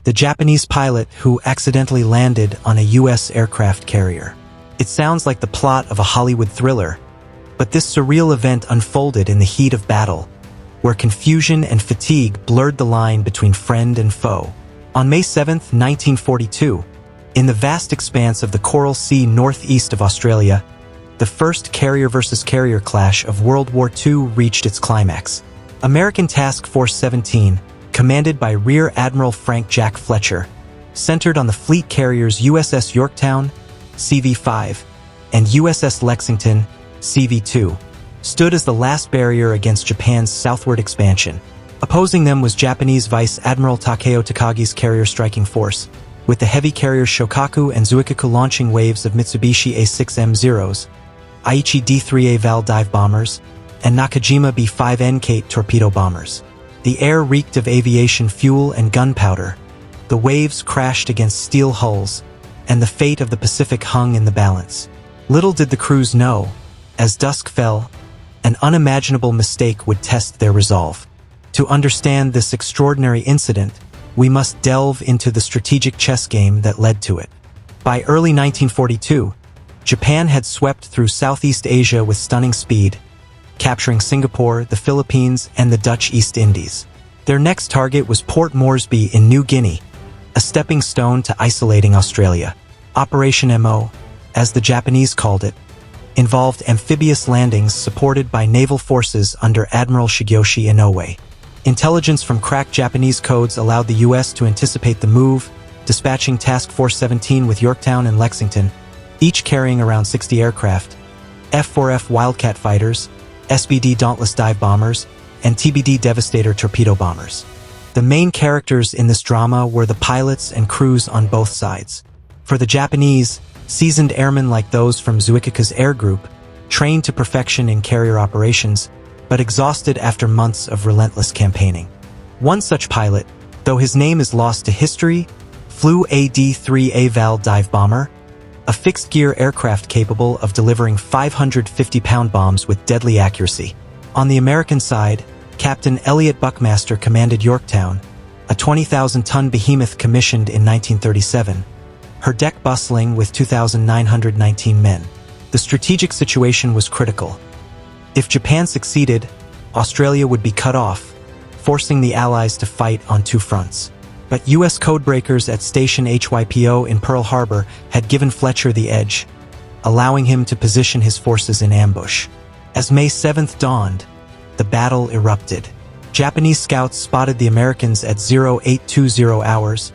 the Japanese pilot who accidentally landed on a U.S. aircraft carrier. It sounds like the plot of a Hollywood thriller, but this surreal event unfolded in the heat of battle, where confusion and fatigue blurred the line between friend and foe. On May 7, 1942, in the vast expanse of the Coral Sea northeast of Australia, the first carrier-versus-carrier clash of World War II reached its climax. American Task Force 17, commanded by Rear Admiral Frank Jack Fletcher, centered on the fleet carriers USS Yorktown, CV-5, and USS Lexington, CV-2, stood as the last barrier against Japan's southward expansion. Opposing them was Japanese Vice Admiral Takeo Takagi's carrier striking force, with the heavy carriers Shokaku and Zuikaku launching waves of Mitsubishi A-6M0s, Aichi D-3A Val dive bombers, and Nakajima B-5N Kate torpedo bombers. The air reeked of aviation fuel and gunpowder. The waves crashed against steel hulls, and the fate of the Pacific hung in the balance. Little did the crews know, as dusk fell, an unimaginable mistake would test their resolve. To understand this extraordinary incident, we must delve into the strategic chess game that led to it. By early 1942, Japan had swept through Southeast Asia with stunning speed, capturing Singapore, the Philippines, and the Dutch East Indies. Their next target was Port Moresby in New Guinea, a stepping stone to isolating Australia. Operation MO, as the Japanese called it, involved amphibious landings supported by naval forces under Admiral Shigeyoshi Inoue. Intelligence from cracked Japanese codes allowed the U.S. to anticipate the move, dispatching Task Force 17 with Yorktown and Lexington, each carrying around 60 aircraft, F-4F Wildcat fighters, SBD Dauntless dive bombers, and TBD Devastator torpedo bombers. The main characters in this drama were the pilots and crews on both sides. For the Japanese, seasoned airmen like those from Zuikaku's air group, trained to perfection in carrier operations, but exhausted after months of relentless campaigning. One such pilot, though his name is lost to history, flew a D-3A Val dive bomber, a fixed-gear aircraft capable of delivering 550-pound bombs with deadly accuracy. On the American side, Captain Elliot Buckmaster commanded Yorktown, a 20,000-ton behemoth commissioned in 1937, her deck bustling with 2,919 men. The strategic situation was critical. If Japan succeeded, Australia would be cut off, forcing the Allies to fight on two fronts. But U.S. codebreakers at Station HYPO in Pearl Harbor had given Fletcher the edge, allowing him to position his forces in ambush. As May 7th dawned, the battle erupted. Japanese scouts spotted the Americans at 0820 hours,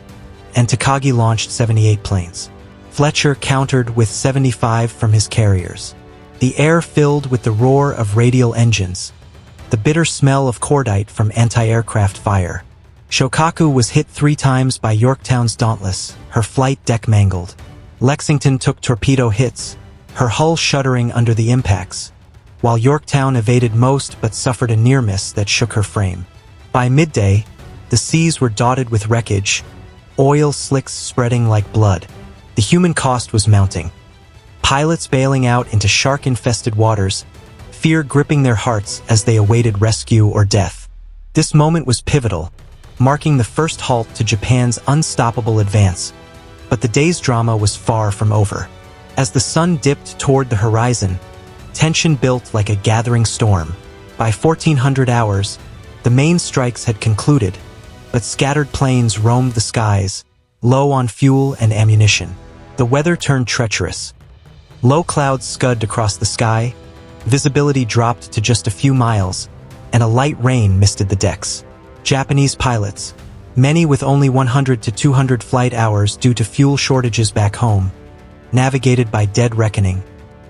and Takagi launched 78 planes. Fletcher countered with 75 from his carriers. The air filled with the roar of radial engines, the bitter smell of cordite from anti-aircraft fire. Shokaku was hit 3 times by Yorktown's Dauntless, her flight deck mangled. Lexington took torpedo hits, her hull shuddering under the impacts, while Yorktown evaded most but suffered a near miss that shook her frame. By midday, the seas were dotted with wreckage, oil slicks spreading like blood. The human cost was mounting. Pilots bailing out into shark-infested waters, fear gripping their hearts as they awaited rescue or death. This moment was pivotal, marking the first halt to Japan's unstoppable advance. But the day's drama was far from over. As the sun dipped toward the horizon, tension built like a gathering storm. By 1400 hours, the main strikes had concluded, but scattered planes roamed the skies, low on fuel and ammunition. The weather turned treacherous. Low clouds scudded across the sky, visibility dropped to just a few miles, and a light rain misted the decks. Japanese pilots, many with only 100 to 200 flight hours due to fuel shortages back home, navigated by dead reckoning,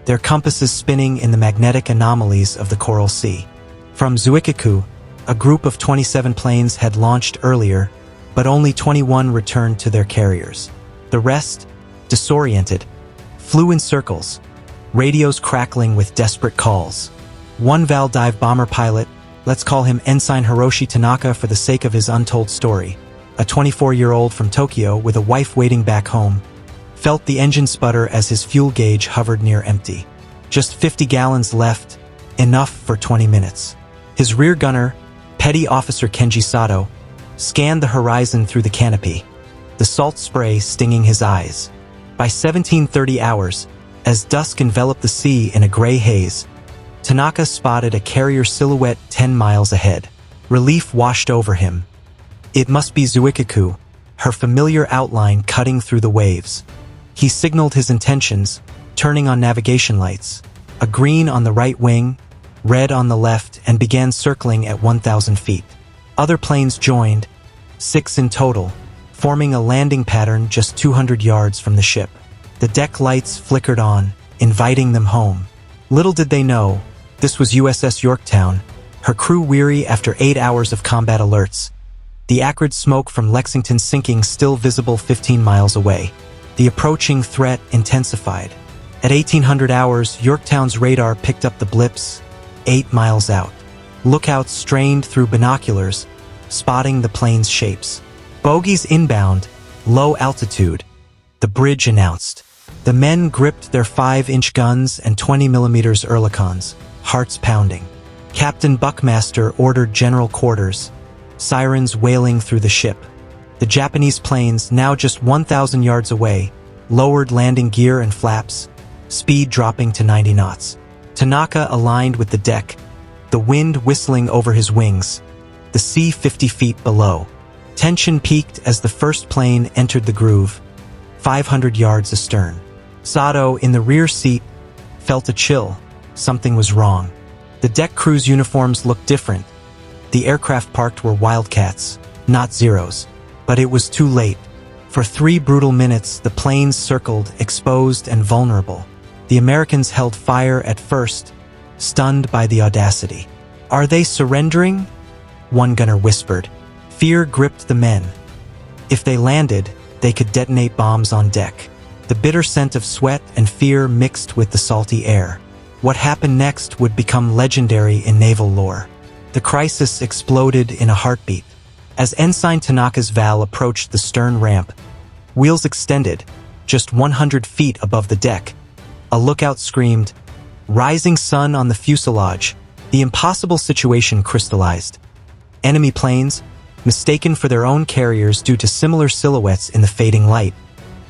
their compasses spinning in the magnetic anomalies of the Coral Sea. From Zuikaku, a group of 27 planes had launched earlier, but only 21 returned to their carriers. The rest, disoriented, flew in circles, radios crackling with desperate calls. One Val dive bomber pilot, let's call him Ensign Hiroshi Tanaka for the sake of his untold story, a 24-year-old from Tokyo with a wife waiting back home, felt the engine sputter as his fuel gauge hovered near empty. Just 50 gallons left, enough for 20 minutes. His rear gunner, Petty Officer Kenji Sato, scanned the horizon through the canopy. the salt spray stinging his eyes. By 1730 hours, as dusk enveloped the sea in a gray haze, Tanaka spotted a carrier silhouette 10 miles ahead. Relief washed over him. It must be Zuikaku, her familiar outline cutting through the waves. He signaled his intentions, turning on navigation lights, a green on the right wing, red on the left, and began circling at 1,000 feet. Other planes joined, 6 in total, forming a landing pattern just 200 yards from the ship. The deck lights flickered on, inviting them home. Little did they know, this was USS Yorktown, her crew weary after 8 hours of combat alerts. The acrid smoke from Lexington's sinking still visible 15 miles away. The approaching threat intensified. At 1800 hours, Yorktown's radar picked up the blips, 8 miles out. Lookouts strained through binoculars, spotting the plane's shapes. Bogies inbound, low altitude, the bridge announced. The men gripped their 5-inch guns and 20mm Oerlikons, hearts pounding. Captain Buckmaster ordered general quarters, sirens wailing through the ship. The Japanese planes, now just 1,000 yards away, lowered landing gear and flaps, speed dropping to 90 knots. Tanaka aligned with the deck, the wind whistling over his wings, the sea 50 feet below. Tension peaked as the first plane entered the groove, 500 yards astern. Sato, in the rear seat, felt a chill. Something was wrong. The deck crew's uniforms looked different. The aircraft parked were Wildcats, not Zeros. But it was too late. For 3 brutal minutes, the planes circled, exposed and vulnerable. The Americans held fire at first, stunned by the audacity. "Are they surrendering?" one gunner whispered. Fear gripped the men. If they landed, they could detonate bombs on deck. The bitter scent of sweat and fear mixed with the salty air. What happened next would become legendary in naval lore. The crisis exploded in a heartbeat. As Ensign Tanaka's Val approached the stern ramp, wheels extended, just 100 feet above the deck. A lookout screamed, "Rising sun on the fuselage." The impossible situation crystallized. Enemy planes, mistaken for their own carriers due to similar silhouettes in the fading light,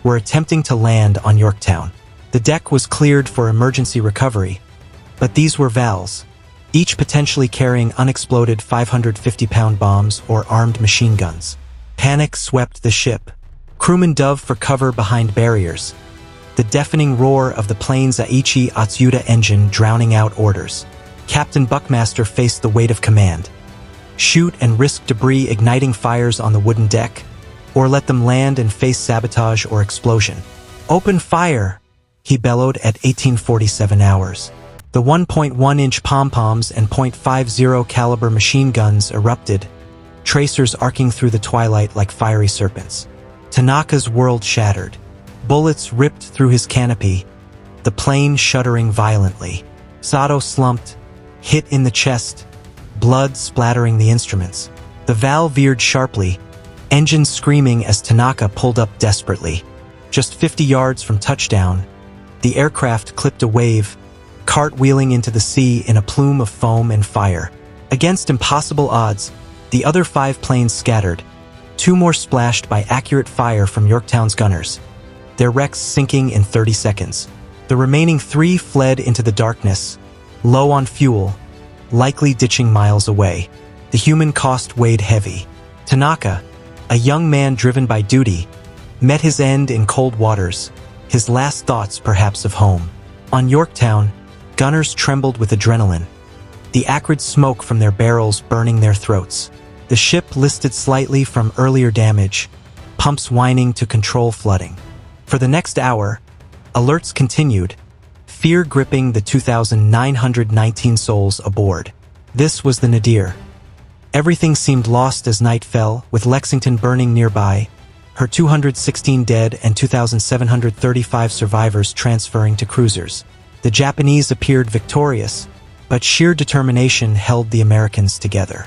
were attempting to land on Yorktown. The deck was cleared for emergency recovery, but these were Vals, each potentially carrying unexploded 550-pound bombs or armed machine guns. Panic swept the ship. Crewmen dove for cover behind barriers, the deafening roar of the plane's Aichi Atsuda engine drowning out orders. Captain Buckmaster faced the weight of command. Shoot and risk debris igniting fires on the wooden deck, or let them land and face sabotage or explosion. "Open fire!" he bellowed at 1847 hours. The 1.1-inch pom-poms and .50 caliber machine guns erupted, tracers arcing through the twilight like fiery serpents. Tanaka's world shattered. Bullets ripped through his canopy, the plane shuddering violently. Sato slumped, hit in the chest, blood splattering the instruments. The Val veered sharply, engines screaming as Tanaka pulled up desperately. Just 50 yards from touchdown, the aircraft clipped a wave, cartwheeling into the sea in a plume of foam and fire. Against impossible odds, the other 5 planes scattered, 2 more splashed by accurate fire from Yorktown's gunners, their wrecks sinking in 30 seconds. The remaining 3 fled into the darkness, low on fuel, likely ditching miles away. The human cost weighed heavy. Tanaka, a young man driven by duty, met his end in cold waters, his last thoughts perhaps of home. On Yorktown, gunners trembled with adrenaline, the acrid smoke from their barrels burning their throats. The ship listed slightly from earlier damage, pumps whining to control flooding. For the next hour, alerts continued, fear gripping the 2,919 souls aboard. This was the nadir. Everything seemed lost as night fell, with Lexington burning nearby, her 216 dead and 2,735 survivors transferring to cruisers. The Japanese appeared victorious, but sheer determination held the Americans together.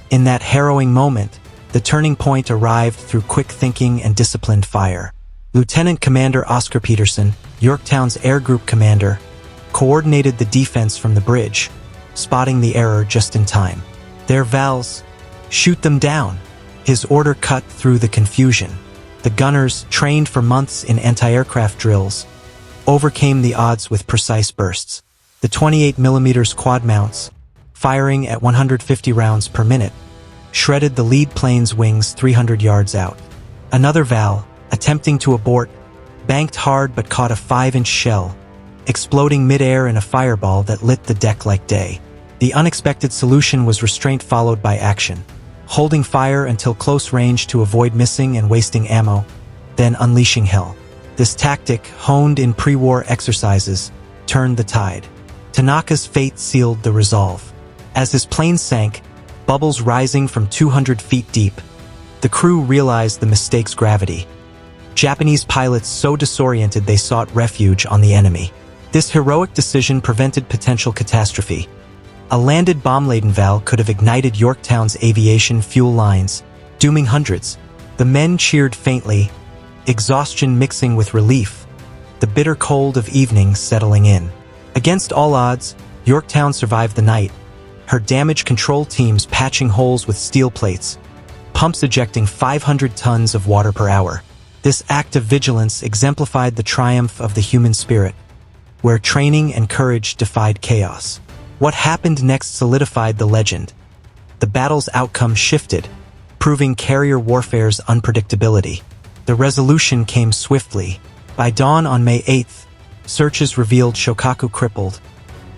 In that harrowing moment, the turning point arrived through quick thinking and disciplined fire. Lieutenant Commander Oscar Peterson, Yorktown's Air Group commander, coordinated the defense from the bridge, spotting the error just in time. "They're Vals. Shoot them down." His order cut through the confusion. The gunners, trained for months in anti-aircraft drills, overcame the odds with precise bursts. The 28mm quad mounts, firing at 150 rounds per minute, shredded the lead plane's wings 300 yards out. Another Val, attempting to abort, banked hard but caught a 5-inch shell, exploding mid-air in a fireball that lit the deck like day. The unexpected solution was restraint followed by action, holding fire until close range to avoid missing and wasting ammo, then unleashing hell. This tactic, honed in pre-war exercises, turned the tide. Tanaka's fate sealed the resolve. As his plane sank, bubbles rising from 200 feet deep, the crew realized the mistake's gravity. Japanese pilots so disoriented they sought refuge on the enemy. This heroic decision prevented potential catastrophe. A landed bomb-laden Val could have ignited Yorktown's aviation fuel lines, dooming hundreds. The men cheered faintly, exhaustion mixing with relief, the bitter cold of evening settling in. Against all odds, Yorktown survived the night, her damage control teams patching holes with steel plates, pumps ejecting 500 tons of water per hour. This act of vigilance exemplified the triumph of the human spirit, where training and courage defied chaos. What happened next solidified the legend. The battle's outcome shifted, proving carrier warfare's unpredictability. The resolution came swiftly. By dawn on May 8th, searches revealed Shokaku crippled,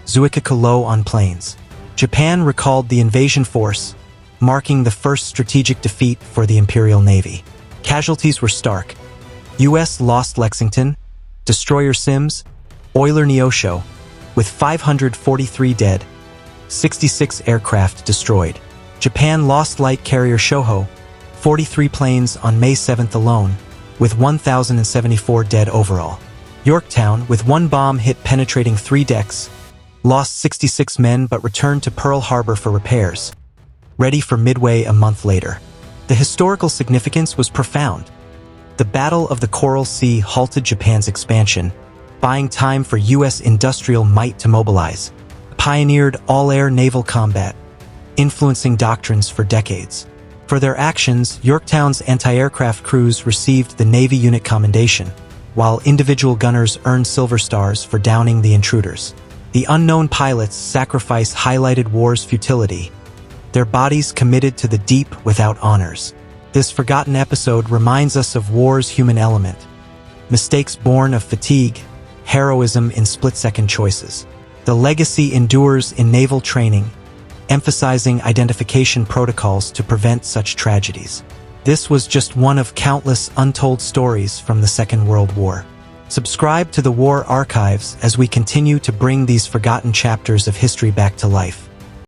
Zuikaku low on planes. Japan recalled the invasion force, marking the first strategic defeat for the Imperial Navy. Casualties were stark. U.S. lost Lexington, destroyer Sims, oiler Neosho, with 543 dead, 66 aircraft destroyed. Japan lost light carrier Shoho, 43 planes on May 7th alone, with 1,074 dead overall. Yorktown, with one bomb hit penetrating 3 decks, lost 66 men but returned to Pearl Harbor for repairs, ready for Midway a month later. The historical significance was profound. The Battle of the Coral Sea halted Japan's expansion, buying time for U.S. industrial might to mobilize. Pioneered all-air naval combat, influencing doctrines for decades. For their actions, Yorktown's anti-aircraft crews received the Navy Unit Commendation, while individual gunners earned Silver Stars for downing the intruders. The unknown pilots' sacrifice highlighted war's futility, their bodies committed to the deep without honors. This forgotten episode reminds us of war's human element, mistakes born of fatigue, heroism in split-second choices. The legacy endures in naval training, emphasizing identification protocols to prevent such tragedies. This was just one of countless untold stories from the Second World War. Subscribe to the War Archives as we continue to bring these forgotten chapters of history back to life.